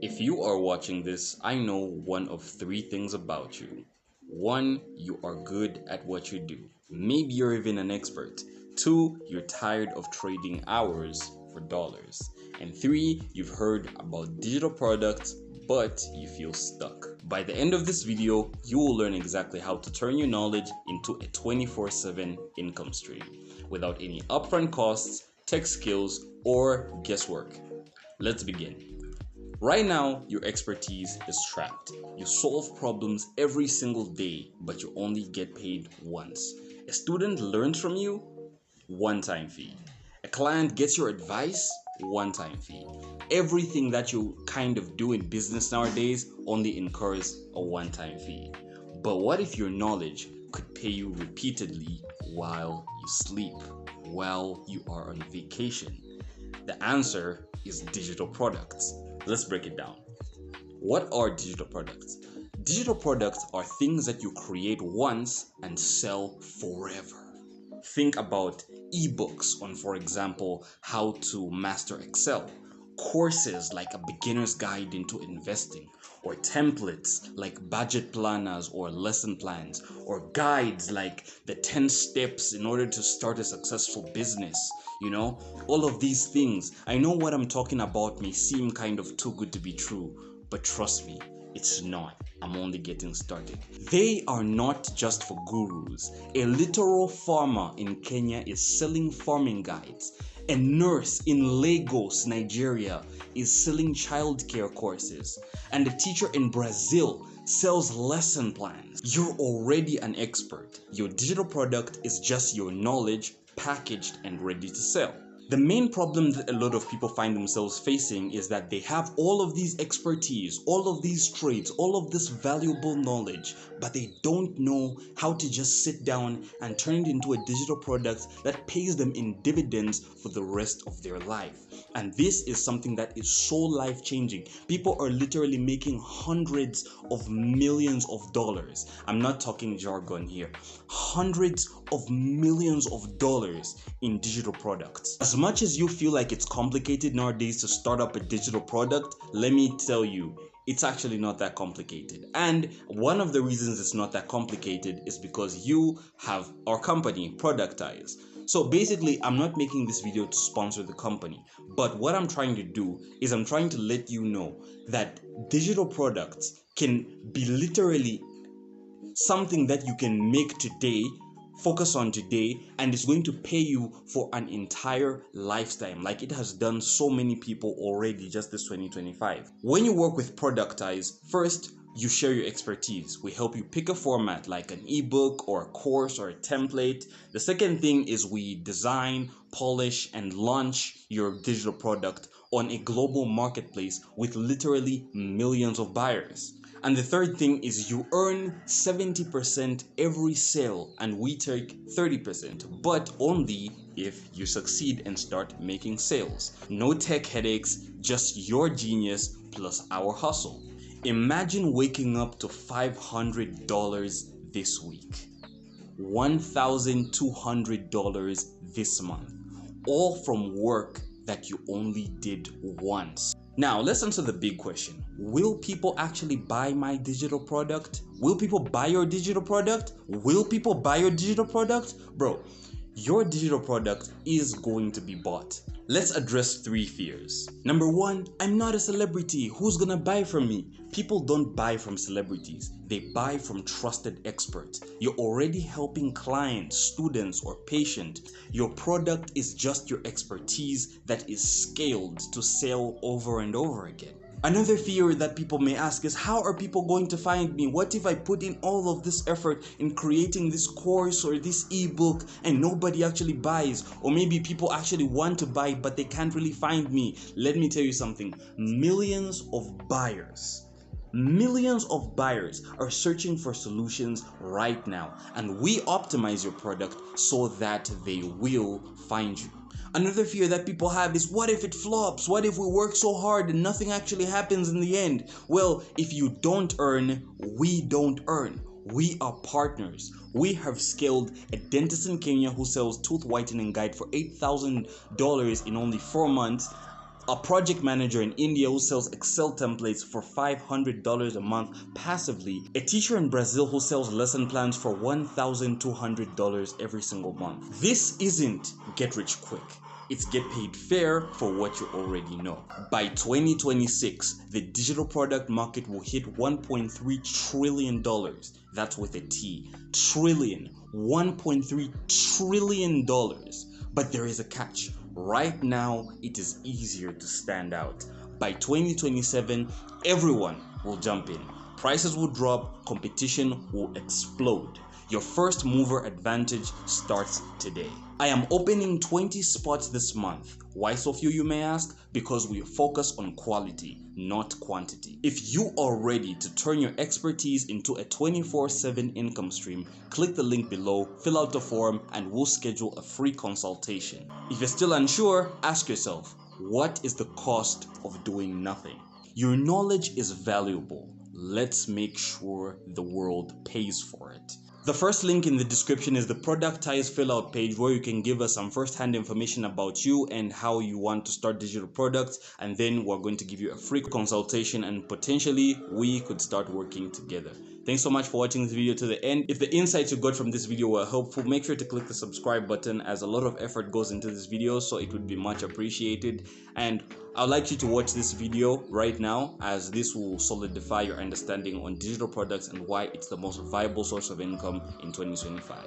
If you are watching this, I know one of three things about you. One, you are good at what you do. Maybe you're even an expert. Two, you're tired of trading hours for dollars. And three, you've heard about digital products, but you feel stuck. By the end of this video, you will learn exactly how to turn your knowledge into a 24/7 income stream without any upfront costs, tech skills, or guesswork. Let's begin. Right now, your expertise is trapped. You solve problems every single day, but you only get paid once. A student learns from you, one-time fee. A client gets your advice, one-time fee. Everything that you kind of do in business nowadays only incurs a one-time fee. But what if your knowledge could pay you repeatedly while you sleep, while you are on vacation? The answer is digital products. Let's break it down. What are digital products? Digital products are things that you create once and sell forever. Think about ebooks on, for example, how to master Excel, courses like a beginner's guide into investing, or templates like budget planners or lesson plans, or guides like the 10 steps in order to start a successful business. All of these things, I know what I'm talking about may seem kind of too good to be true, but trust me, it's not. I'm only getting started. They are not just for gurus. A literal farmer in Kenya is selling farming guides. A nurse in Lagos, Nigeria is selling childcare courses. And a teacher in Brazil sells lesson plans. You're already an expert. Your digital product is just your knowledge packaged and ready to sell. The main problem that a lot of people find themselves facing is that they have all of these expertise, all of these trades, all of this valuable knowledge, but they don't know how to just sit down and turn it into a digital product that pays them in dividends for the rest of their life. And this is something that is so life-changing. People are literally making hundreds of millions of dollars. I'm not talking jargon here. Hundreds of millions of dollars in digital products. As much as you feel like it's complicated nowadays to start up a digital product, let me tell you, it's actually not that complicated. And one of the reasons it's not that complicated is because you have our company, Productize. So basically, I'm not making this video to sponsor the company, but what I'm trying to do is I'm trying to let you know that digital products can be literally something that you can make today, focus on today, and it's going to pay you for an entire lifetime, like it has done so many people already just this 2025. When you work with Productize, first, you share your expertise. We help you pick a format like an ebook or a course or a template. The second thing is we design, polish, and launch your digital product on a global marketplace with literally millions of buyers. And the third thing is you earn 70% every sale and we take 30%, but only if you succeed and start making sales. No tech headaches, just your genius plus our hustle. Imagine waking up to $500 this week, $1,200 this month, all from work that you only did once. Now, let's answer the big question. Will people actually buy my digital product? Will people buy your digital product? Will people buy your digital product? Bro, your digital product is going to be bought. Let's address three fears. Number one, I'm not a celebrity. Who's gonna buy from me? People don't buy from celebrities. They buy from trusted experts. You're already helping clients, students, or patients. Your product is just your expertise that is scaled to sell over and over again. Another fear that people may ask is, how are people going to find me? What if I put in all of this effort in creating this course or this ebook and nobody actually buys? Or maybe people actually want to buy but they can't really find me. Let me tell you something. Millions of buyers are searching for solutions right now, and we optimize your product so that they will find you. Another fear that people have is, what if it flops? What if we work so hard and nothing actually happens in the end? Well, if you don't earn, we don't earn. We are partners. We have scaled a dentist in Kenya who sells tooth whitening guide for $8,000 in only 4 months A project manager in India who sells Excel templates for $500 a month passively, a teacher in Brazil who sells lesson plans for $1,200 every single month. This isn't get rich quick. It's get paid fair for what you already know. By 2026, the digital product market will hit $1.3 trillion. That's with a T. Trillion. $1.3 trillion. But there is a catch. Right now, it is easier to stand out. By 2027, everyone will jump in. Prices will drop, competition will explode. Your first mover advantage starts today. I am opening 20 spots this month. Why so few, you may ask? Because we focus on quality, not quantity. If you are ready to turn your expertise into a 24/7 income stream, click the link below, fill out the form, and we'll schedule a free consultation. If you're still unsure, ask yourself, what is the cost of doing nothing? Your knowledge is valuable. Let's make sure the world pays for it. The first link in the description is the productized fill out page where you can give us some first-hand information about you and how you want to start digital products, and then we're going to give you a free consultation and potentially we could start working together. Thanks so much for watching this video to the end. If the insights you got from this video were helpful, make sure to click the subscribe button as a lot of effort goes into this video, so it would be much appreciated. And I'd like you to watch this video right now, as this will solidify your understanding on digital products and why it's the most viable source of income in 2025.